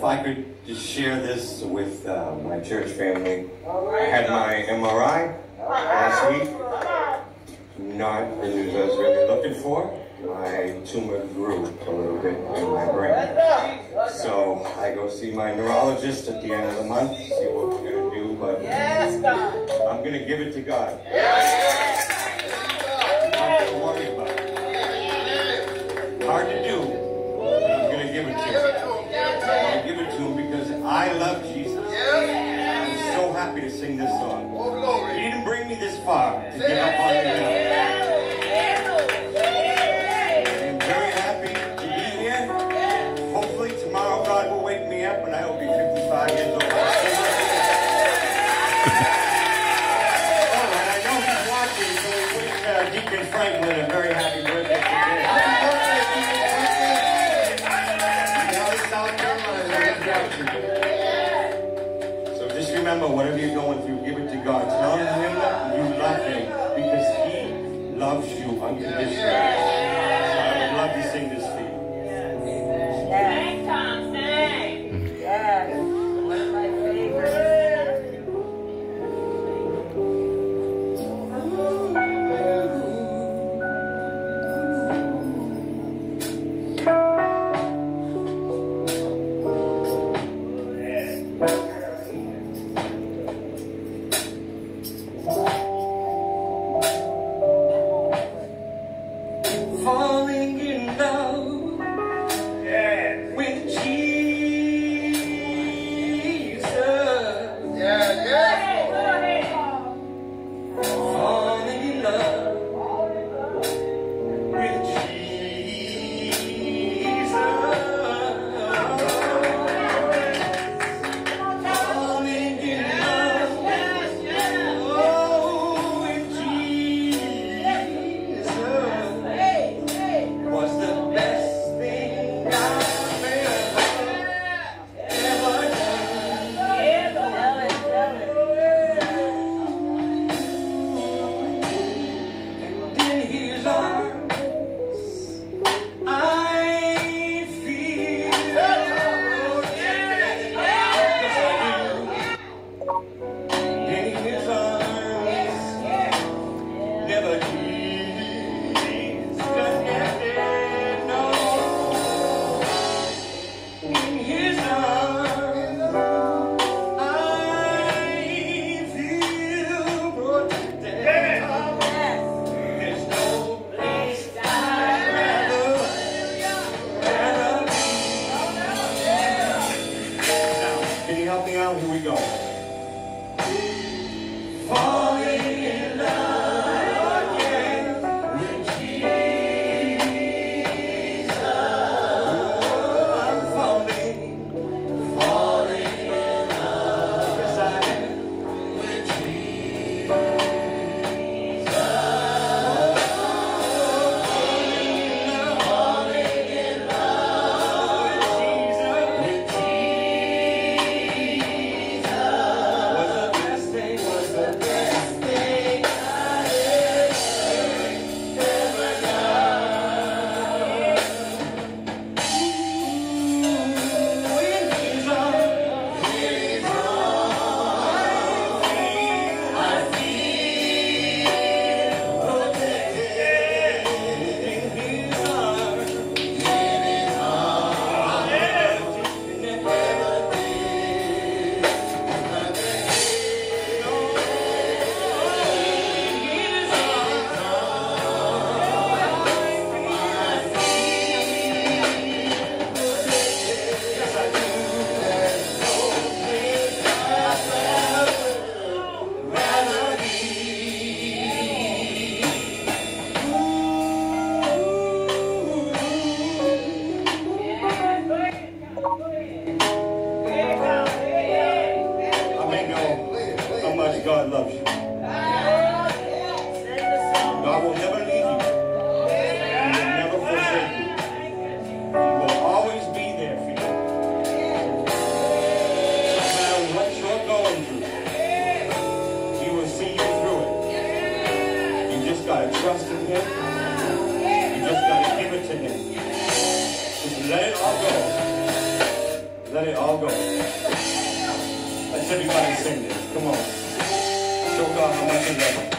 if I could just share this with my church family. I had my MRI last week. Not the news I was really looking for. My tumor grew a little bit in my brain. So I go see my neurologist at the end of the month, see what we're going to do, but I'm going to give it to God. I'm not going to worry about it. Hard to do, but I'm going to give it to him. I'm going to give it to him because I love Jesus. I'm so happy to sing this song. He didn't bring me this far to give up on me now. I'm very happy to be here. Hopefully tomorrow God will wake me up and I will be 55 years old. Oh, and I know he's watching, so we wish Deacon Franklin a very happy birthday today. So just remember, whatever you're going through, give it to God. Tell him you love him because he loves you unconditionally. So I would love to sing this for you. Sing, Tom, sing. Yes, one of my favorites. Falling in love with Jesus. Falling in love with Jesus. Falling in love, with Jesus was the best let it all go. Let's everybody sing this. Come on. Show God how much you love him.